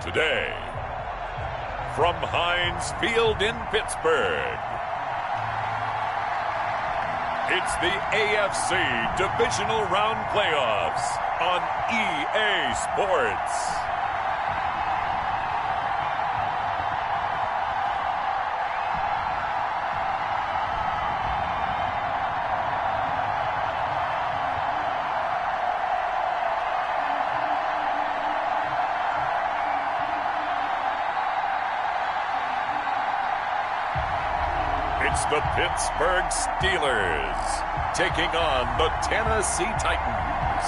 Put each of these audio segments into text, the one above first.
today, from Heinz Field in Pittsburgh, it's the AFC Divisional Round Playoffs on EA Sports. It's the Pittsburgh Steelers taking on the Tennessee Titans.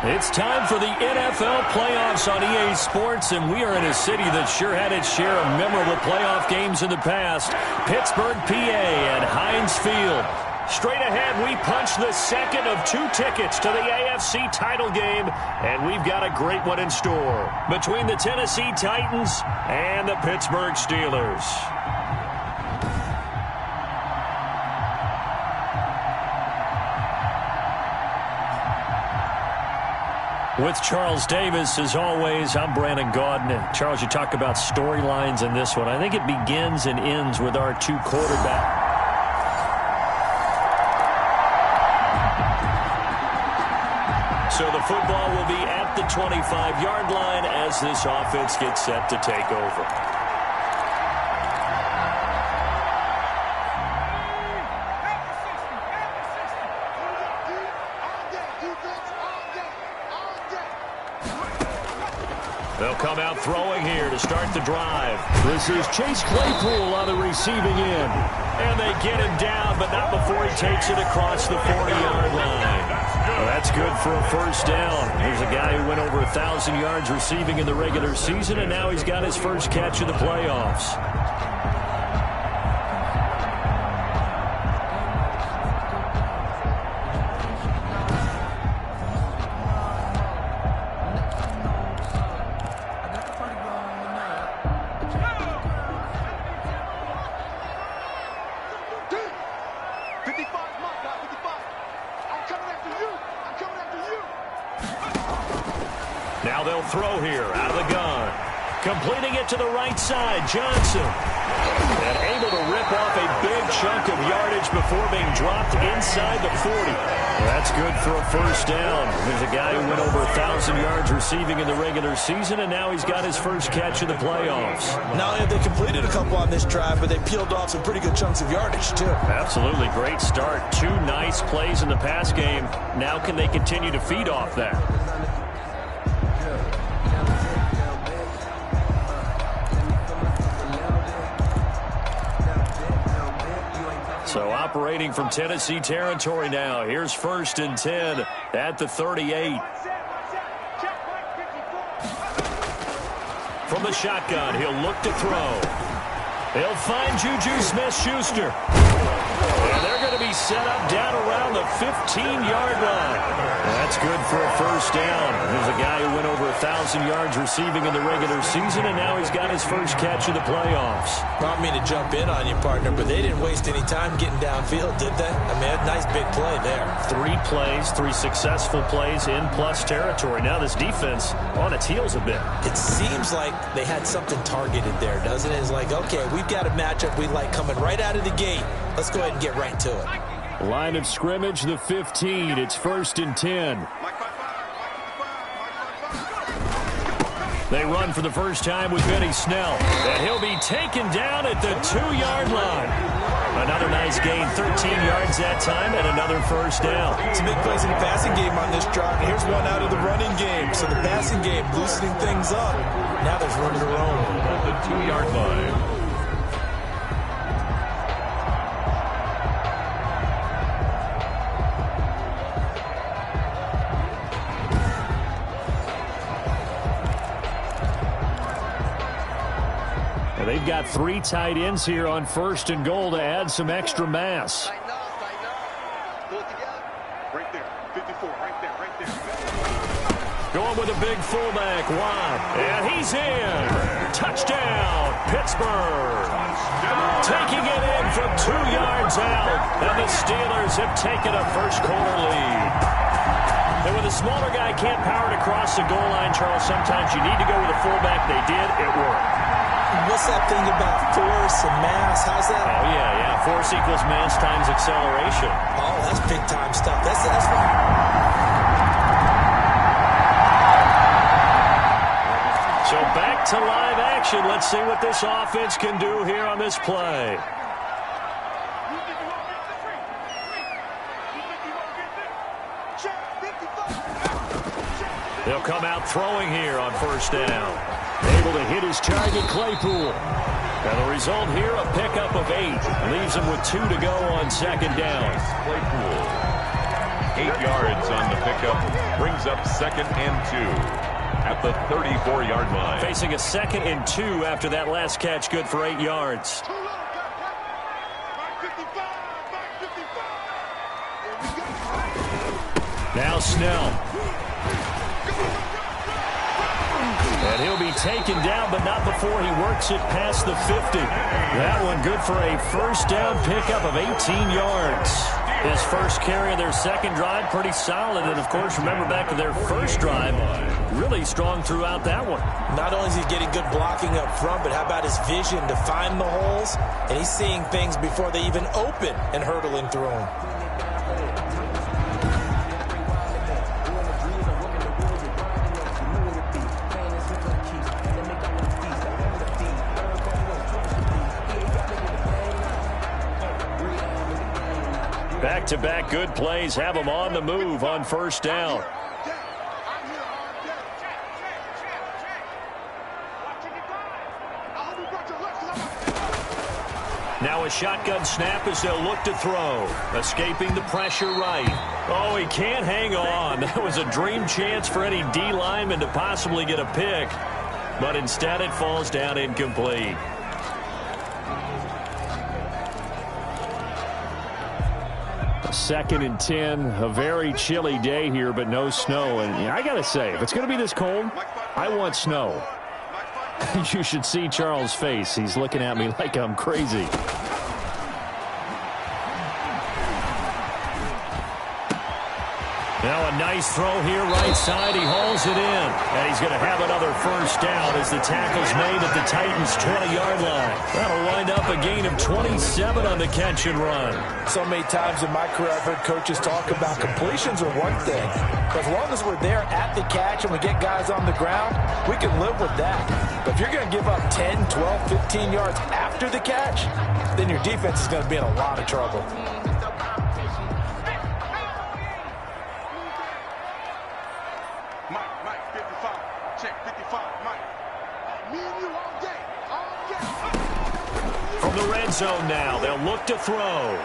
It's time for the NFL playoffs on EA Sports, and we are in a city that sure had its share of memorable playoff games in the past. Pittsburgh, PA at Heinz Field. Straight ahead, we punch the second of 2 tickets to the AFC title game, and we've got a great one in store between the Tennessee Titans and the Pittsburgh Steelers. With Charles Davis, as always, I'm Brandon Gaudin. Charles, you talk about storylines in this one. I think it begins and ends with our 2 quarterbacks. So the football will be at the 25-yard line as this offense gets set to take over. They'll come out throwing here to start the drive. This is Chase Claypool on the receiving end. And they get him down, but not before he takes it across the 40-yard line. Well, that's good for a first down. Here's a guy who went over 1,000 yards receiving in the regular season, and now he's got his first catch in the playoffs. Now they'll throw here out of the gun. Completing it to the right side, Johnson. And able to rip off a big chunk of yardage before being dropped inside the 40. That's good for a first down. There's a guy who went over 1,000 yards receiving in the regular season, and now he's got his first catch in the playoffs. Not only have they completed a couple on this drive, but they peeled off some pretty good chunks of yardage, too. Absolutely. Great start. 2 nice plays in the pass game. Now can they continue to feed off that? So operating from Tennessee territory now. Here's 1st and 10 at the 38. From the shotgun, he'll look to throw. He'll find Juju Smith-Schuster. And they're going to be set up down around the 15-yard line. That's good for a first down. There's a guy who went over 1,000 yards receiving in the regular season, and now he's got his first catch in the playoffs. I don't mean to jump in on you, partner, but they didn't waste any time getting downfield, did they? I mean, a nice big play there. 3 plays, 3 successful plays in plus territory. Now this defense on its heels a bit. It seems like they had something targeted there, doesn't it? It's like, okay, we've got a matchup we like coming right out of the gate. Let's go ahead and get right to it. Line of scrimmage, the 15. It's 1st and 10. They run for the first time with Benny Snell. And he'll be taken down at the 2-yard line. Another nice gain, 13 yards that time, and another first down. Some big plays in the passing game on this drive. Here's one out of the running game. So the passing game loosening things up. Now there's room to roam. At the 2-yard line. They've got 3 tight ends here on 1st and goal to add some extra mass. Right there, 54, right there. Going with a big fullback, Watt. And he's in. Touchdown, Pittsburgh. Taking it in from 2 yards out. And the Steelers have taken a first quarter lead. And when the smaller guy can't power it across the goal line, Charles, sometimes you need to go with a fullback. They did. It worked. What's that thing about force and mass? How's that? Oh, yeah. Force equals mass times acceleration. Oh, that's big-time stuff. That's fun. So back to live action. Let's see what this offense can do here on this play. They'll come out throwing here on first down. Able to hit his target, Claypool. And the result here, a pickup of 8. Leaves him with 2 to go on second down. Claypool. 8 yards on the pickup. Brings up 2nd and 2 at the 34-yard line. Facing a 2nd and 2 after that last catch, good for 8 yards. Now Snell. And he'll be taken down, but not before he works it past the 50. That one good for a first down pickup of 18 yards. His first carry of their second drive, pretty solid. And, of course, remember back to their first drive, really strong throughout that one. Not only is he getting good blocking up front, but how about his vision to find the holes? And he's seeing things before they even open and hurdling through them. Back-to-back good plays have them on the move on first down. Now a shotgun snap as they'll look to throw. Escaping the pressure right. Oh, he can't hang on. That was a dream chance for any D lineman to possibly get a pick. But instead it falls down incomplete. Second and 10, a very chilly day here, but no snow. And I got to say, if it's going to be this cold, I want snow. You should see Charles' face. He's looking at me like I'm crazy. Now a nice throw here right side. He hauls it in. And he's going to have another first down as the tackle's made at the Titans' 20-yard line. That'll wind up a gain of 27 on the catch and run. So many times in my career I've heard coaches talk about completions are one thing. But as long as we're there at the catch and we get guys on the ground, we can live with that. But if you're going to give up 10, 12, 15 yards after the catch, then your defense is going to be in a lot of trouble. From the red zone now, they'll look to throw.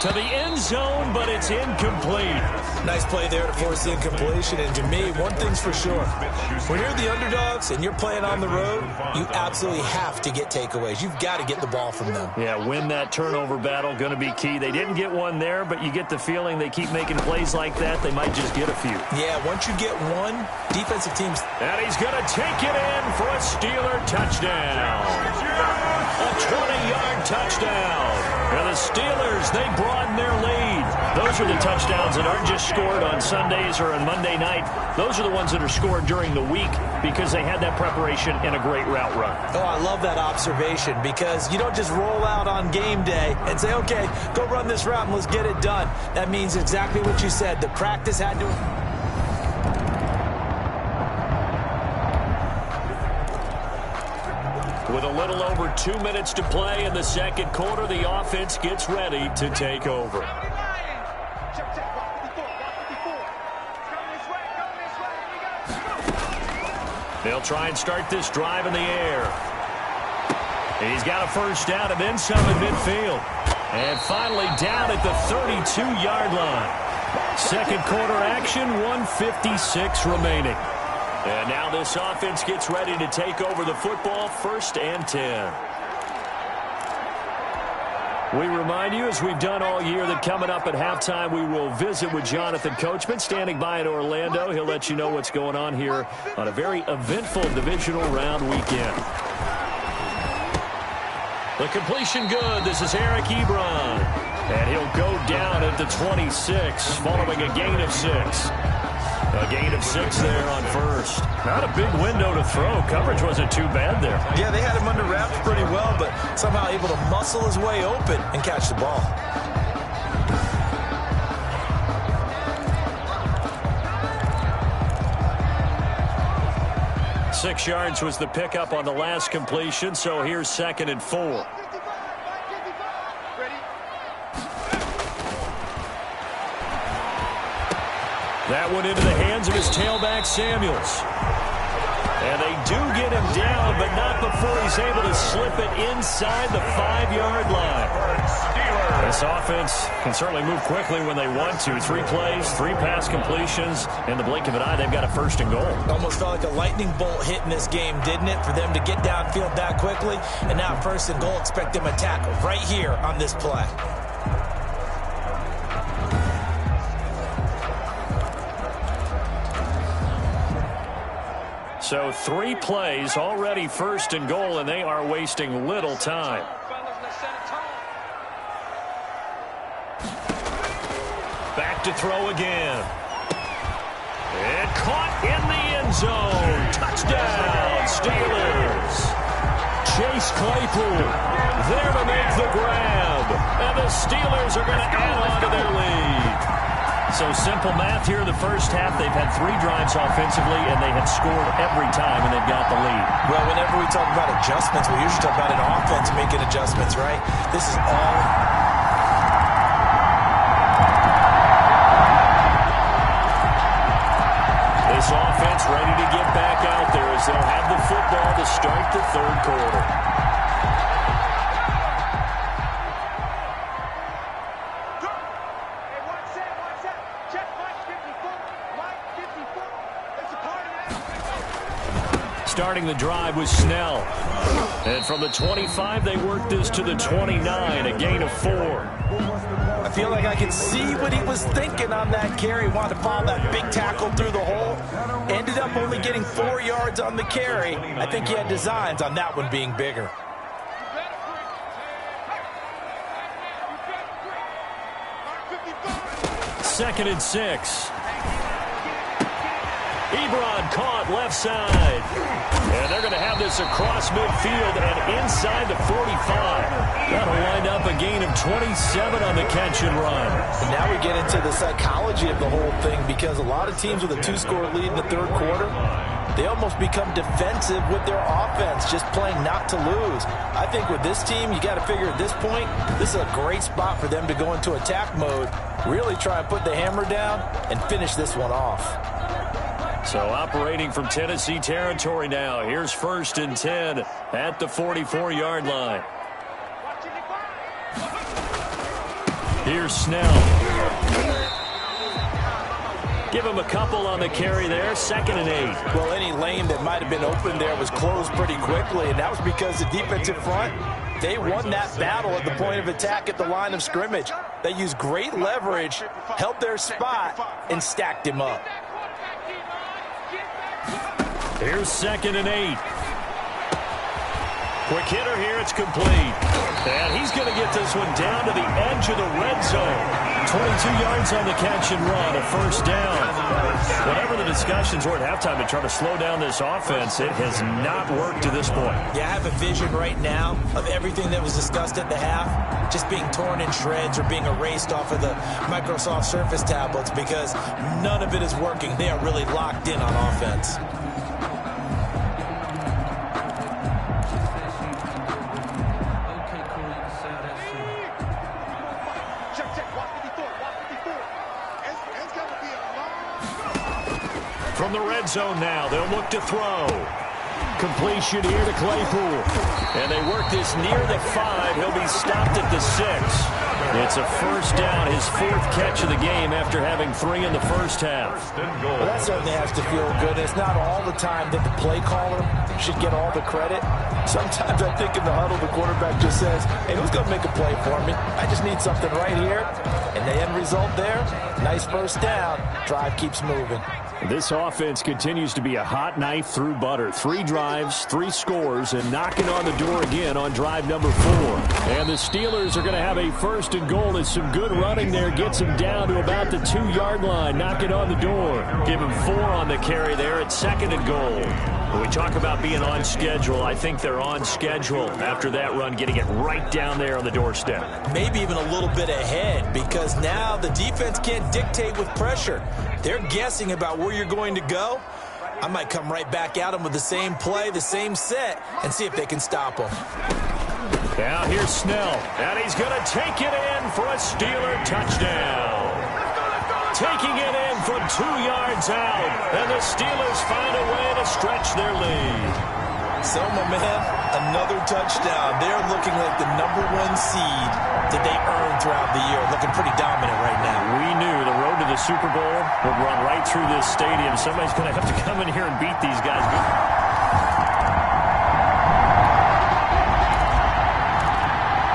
To the end zone, but it's incomplete. Nice play there to force the incompletion. And to me, one thing's for sure. When you're the underdogs and you're playing on the road, you absolutely have to get takeaways. You've got to get the ball from them. Yeah, win that turnover battle, going to be key. They didn't get one there, but you get the feeling they keep making plays like that, they might just get a few. Yeah, once you get one, defensive teams. And he's going to take it in for a Steeler touchdown. A 20-yard touchdown. And the Steelers, they broaden their lead. Those are the touchdowns that aren't just scored on Sundays or on Monday night. Those are the ones that are scored during the week because they had that preparation and a great route run. Oh, I love that observation because you don't just roll out on game day and say, okay, go run this route and let's get it done. That means exactly what you said. The practice had to... With a little over 2 minutes to play in the second quarter, the offense gets ready to take over. They'll try and start this drive in the air. He's got a first down and then some in midfield. And finally down at the 32-yard line. Second quarter action, 1:56 remaining. And now this offense gets ready to take over the football, 1st and 10. We remind you, as we've done all year, that coming up at halftime, we will visit with Jonathan Coachman, standing by in Orlando. He'll let you know what's going on here on a very eventful divisional round weekend. The completion good. This is Eric Ebron. And he'll go down at the 26 following a gain of 6. A gain of 6 there on first. Not a big window to throw. Coverage wasn't too bad there. Yeah, they had him under wraps pretty well, but somehow able to muscle his way open and catch the ball. Six yards was the pickup on the last completion, so here's 2nd and 4. That one into the hands of his tailback, Samuels. And they do get him down, but not before he's able to slip it inside the 5-yard line. This offense can certainly move quickly when they want to. 3 plays, 3 pass completions. In the blink of an eye, they've got a 1st and goal. Almost felt like a lightning bolt hit in this game, didn't it? For them to get downfield that quickly. And now 1st and goal, expect them to tackle right here on this play. So 3 plays, already 1st and goal, and they are wasting little time. Back to throw again. And caught in the end zone. Touchdown, Steelers. Chase Claypool there to make the grab. And the Steelers are going to add on to their lead. So simple math here in the first half. They've had 3 drives offensively, and they have scored every time, and they've got the lead. Well, whenever we talk about adjustments, we usually talk about an offense making adjustments, right? This is all... This offense ready to get back out there as they'll have the football to start the 3rd quarter. Starting the drive was Snell. And from the 25, they worked this to the 29, a gain of 4. I feel like I can see what he was thinking on that carry. Wanted to follow that big tackle through the hole. Ended up only getting 4 yards on the carry. I think he had designs on that one being bigger. Second and 6. Ebron caught left side. And they're going to have this across midfield and inside the 45. That'll wind up a gain of 27 on the catch and run. And now we get into the psychology of the whole thing, because a lot of teams with a 2-score lead in the 3rd quarter, they almost become defensive with their offense, just playing not to lose. I think with this team, you got to figure at this point, this is a great spot for them to go into attack mode, really try and put the hammer down and finish this one off. So operating from Tennessee territory now. Here's 1st and 10 at the 44-yard line. Here's Snell. Give him a couple on the carry there. 2nd and 8. Well, any lane that might have been open there was closed pretty quickly, and that was because the defensive front, they won that battle at the point of attack at the line of scrimmage. They used great leverage, held their spot, and stacked him up. Here's 2nd and 8. Quick hitter here. It's complete. And he's going to get this one down to the edge of the red zone. 22 yards on the catch and run. A 1st down. Whatever the discussions were at halftime to try to slow down this offense, it has not worked to this point. Yeah, I have a vision right now of everything that was discussed at the half just being torn in shreds or being erased off of the Microsoft Surface tablets, because none of it is working. They are really locked in on offense. From the red zone now, they'll look to throw. Completion here to Claypool. And they work this near the 5. He'll be stopped at the 6. It's a 1st down, his 4th catch of the game after having 3 in the first half. Well, that certainly has to feel good. It's not all the time that the play caller should get all the credit. Sometimes I think in the huddle, the quarterback just says, hey, who's going to make a play for me? I just need something right here. And the end result there, nice 1st down. Drive keeps moving. This offense continues to be a hot knife through butter. 3 drives, 3 scores, and knocking on the door again on drive number 4. And the Steelers are going to have a 1st and goal as some good running there gets him down to about the 2-yard line, knocking on the door. Give him 4 on the carry there at 2nd and goal. When we talk about being on schedule, I think they're on schedule after that run, getting it right down there on the doorstep. Maybe even a little bit ahead, because now the defense can't dictate with pressure. They're guessing about where you're going to go. I might come right back at them with the same play, the same set, and see if they can stop them. Now here's Snell, and he's going to take it in for a Steeler touchdown. Taking it in from 2 yards out, and the Steelers find a way to stretch their lead. So, my man, another touchdown. They're looking like the #1 seed that they earned throughout the year. Looking pretty dominant right now. We knew the road to the Super Bowl would run right through this stadium. Somebody's going to have to come in here and beat these guys.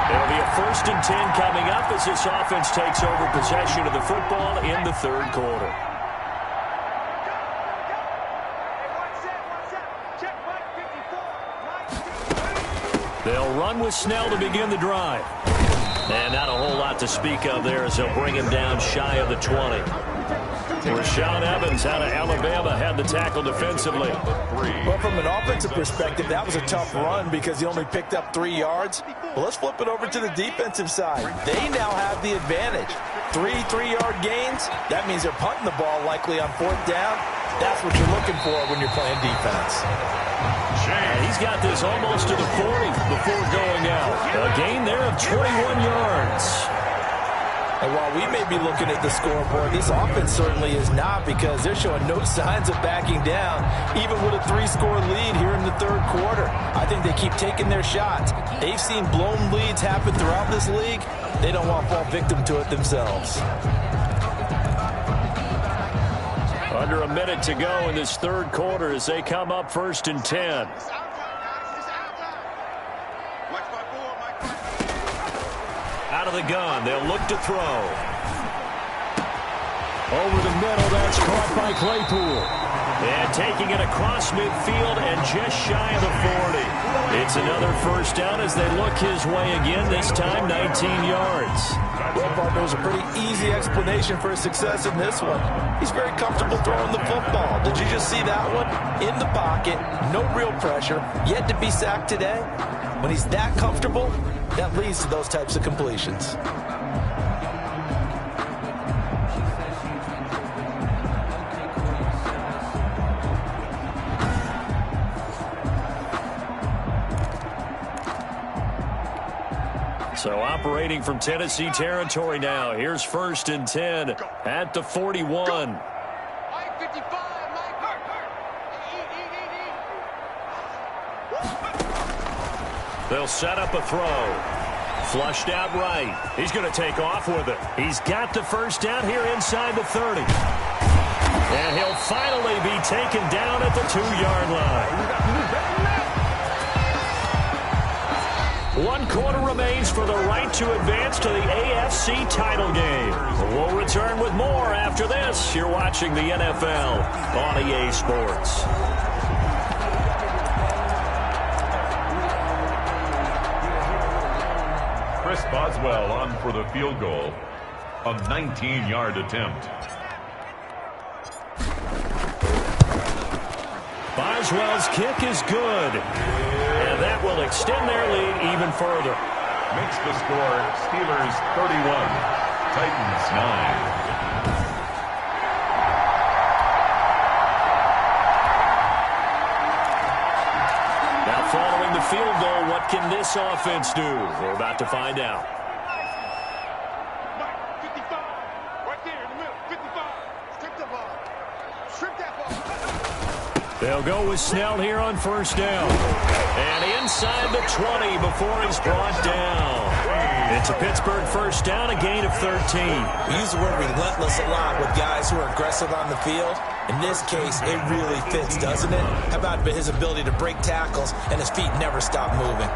It'll be a 1st and 10 coming up as this offense takes over possession of the football in the 3rd quarter. They'll run with Snell to begin the drive. And not a whole lot to speak of there as they'll bring him down shy of the 20. Rashaan Evans out of Alabama had the tackle defensively. Well, from an offensive perspective, that was a tough run because he only picked up 3 yards. Well, let's flip it over to the defensive side. They now have the advantage. 3 3-yard gains. That means they're punting the ball likely on 4th down. That's what you're looking for when you're playing defense. And he's got this almost to the 40 before going out. A gain there of 21 yards. And while we may be looking at the scoreboard, this offense certainly is not, because they're showing no signs of backing down, even with a 3-score lead here in the 3rd quarter. I think they keep taking their shots. They've seen blown leads happen throughout this league. They don't want to fall victim to it themselves. Under a minute to go in this 3rd quarter as they come up 1st and 10. Out of the gun, they'll look to throw. Over the middle, that's caught by Claypool. And taking it across midfield and just shy of the 40. It's another 1st down as they look his way again, this time 19 yards. Well, partner, was a pretty easy explanation for his success in this one. He's very comfortable throwing the football. Did you just see that one? In the pocket, no real pressure, yet to be sacked today. When he's that comfortable, that leads to those types of completions. So operating from Tennessee territory now. Here's 1st and 10 at the 41. They'll set up a throw. Flushed out right. He's going to take off with it. He's got the 1st down here inside the 30. And he'll finally be taken down at the 2-yard line. 1 quarter remains for the right to advance to the AFC title game. We'll return with more after this. You're watching the NFL on EA Sports. Chris Boswell on for the field goal. A 19-yard attempt. Boswell's kick is good. And that will extend their lead even further. Makes the score Steelers 31, Titans 9. Following the field goal, what can this offense do? We're about to find out. 55, right there in the middle, 55. Strip the ball. Strip that ball. They'll go with Snell here on 1st down. And inside the 20 before he's brought down. It's a Pittsburgh 1st down, a gain of 13. We use the word relentless a lot with guys who are aggressive on the field. In this case, it really fits, doesn't it? How about his ability to break tackles and his feet never stop moving?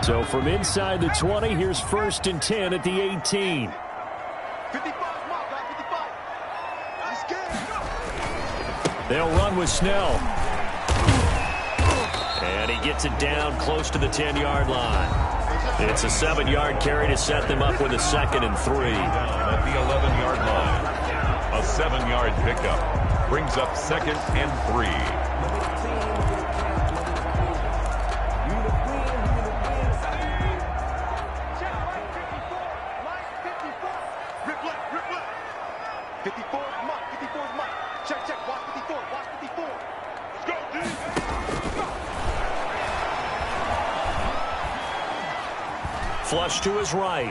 So from inside the 20, here's 1st and 10 at the 18. 55, mark, 55. He's scared. They'll run with Snell. And he gets it down close to the 10-yard line. It's a 7-yard carry to set them up with a 2nd and 3. At the 11-yard line. A 7-yard pickup brings up 2nd and 3. Flush to his right.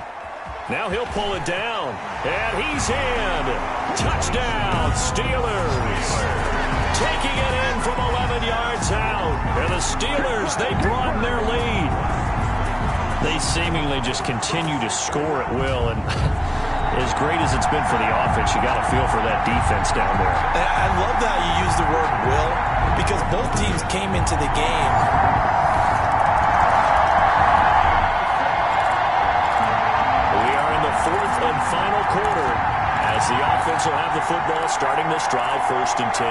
Now he'll pull it down. And he's in. Touchdown, Steelers. Taking it in from 11 yards out. And the Steelers, they broaden their lead. They seemingly just continue to score at will. And as great as it's been for the offense, you got to feel for that defense down there. I love how you use the word will, because both teams came into the game and final quarter as the offense will have the football starting this drive, 1st and 10.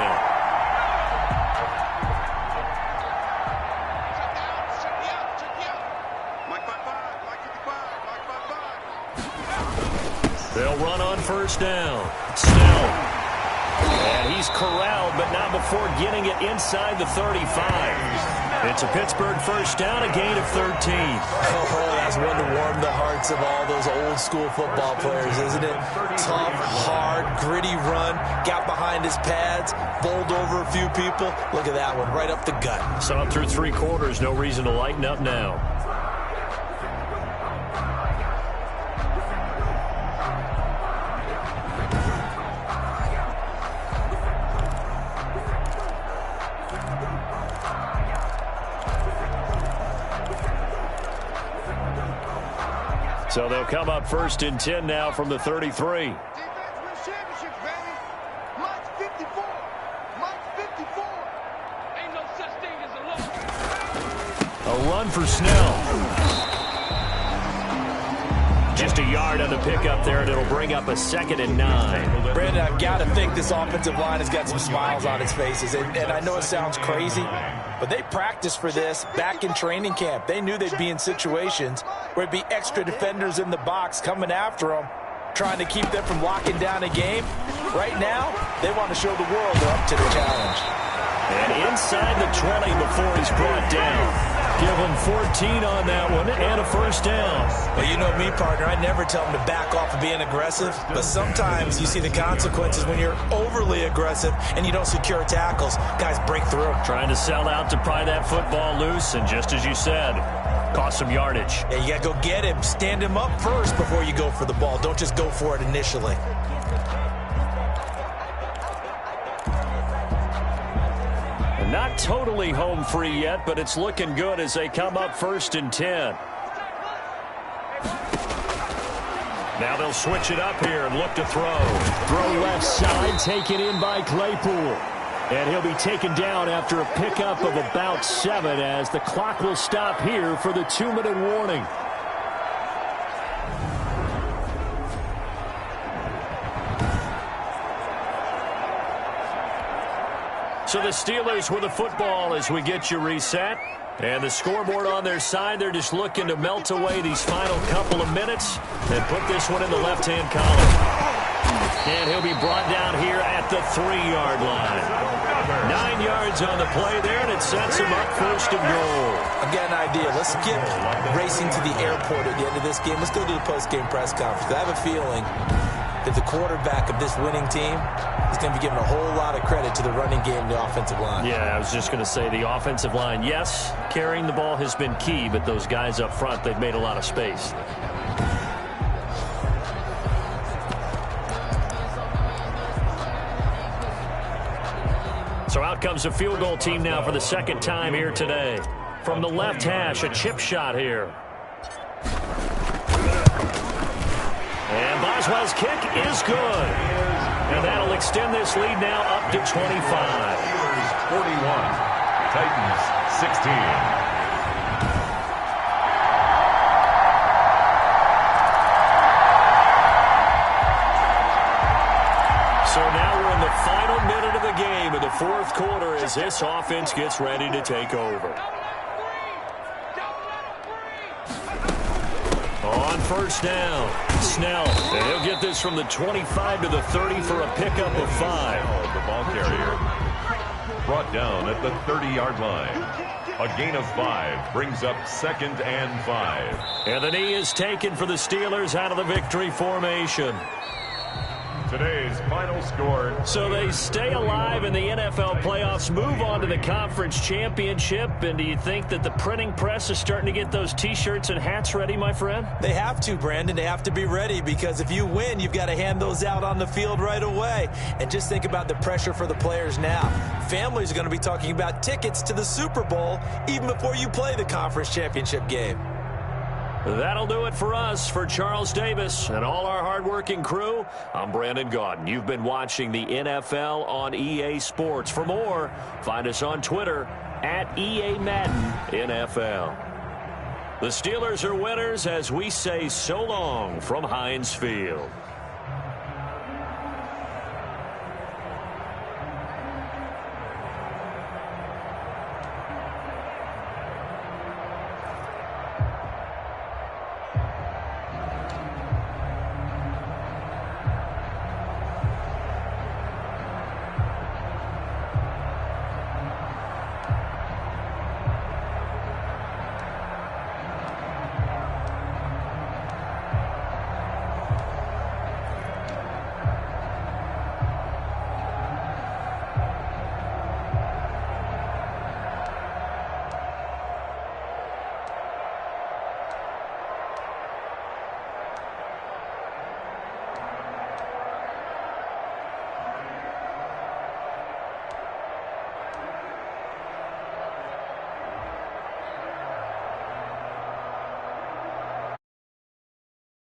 They'll run on 1st down. Snell. And he's corralled, but not before getting it inside the 35. It's a Pittsburgh 1st down, a gain of 13. Oh, that's one to warm the hearts of all those old-school football players, isn't it? Tough, hard, gritty run, got behind his pads, bowled over a few people. Look at that one, right up the gut. Saw it through 3 quarters, no reason to lighten up now. So they'll come up 1st and 10 now from the 33. Defense wins championships, baby. Mike's 54. Mike's 54. Ain't no such thing as a loss. A run for Snell. Just a yard on the pickup there, and it'll bring up a 2nd and 9. Brandon, I've got to think this offensive line has got some smiles on its faces. And I know it sounds crazy, but they practiced for this back in training camp. They knew they'd be in situations where it'd be extra defenders in the box coming after them, trying to keep them from locking down a game. Right now, they want to show the world they're up to the challenge. And inside the 20 before he's brought down. Give him 14 on that one and a 1st down. Well, you know me, partner. I never tell them to back off of being aggressive. But sometimes you see the consequences when you're overly aggressive and you don't secure tackles. Guys break through. Trying to sell out to pry that football loose, and just as you said, cost some yardage. Yeah, you got to go get him. Stand him up first before you go for the ball. Don't just go for it initially. Not totally home free yet, but it's looking good as they come up 1st and 10. Now they'll switch it up here and look to throw. Throw left side, taken in by Claypool. And he'll be taken down after a pickup of about 7 as the clock will stop here for the 2-minute warning. So the Steelers with the football as we get you reset. And the scoreboard on their side, they're just looking to melt away these final couple of minutes and put this one in the left-hand column. And he'll be brought down here at the 3-yard line. 9 yards on the play there, and it sets him up 1st and goal. I've got an idea. Let's skip racing to the airport at the end of this game. Let's go to the post-game press conference. I have a feeling that the quarterback of this winning team is going to be given a whole lot of credit to the running game and the offensive line. Yeah, I was just going to say the offensive line, yes, carrying the ball has been key, but those guys up front, they've made a lot of space. So out comes a field goal team now for the 2nd time here today. From the left hash, a chip shot here. And Boswell's kick is good. And that'll extend this lead now up to 25. 41, Titans 16. as this offense gets ready to take over. On first down, Snell. And he'll get this from the 25 to the 30 for a pickup of 5. The ball carrier brought down at the 30-yard line. A gain of 5 brings up 2nd and 5. And the knee is taken for the Steelers out of the victory formation. Today's final score. So they stay alive in the NFL playoffs, move on to the conference championship. And do you think that the printing press is starting to get those T-shirts and hats ready, my friend? They have to, Brandon. They have to be ready because if you win, you've got to hand those out on the field right away. And just think about the pressure for the players now. Families are going to be talking about tickets to the Super Bowl even before you play the conference championship game. That'll do it for us. For Charles Davis and all our hardworking crew, I'm Brandon Gaudin. You've been watching the NFL on EA Sports. For more, find us on Twitter at EA Madden NFL. The Steelers are winners as we say so long from Heinz Field.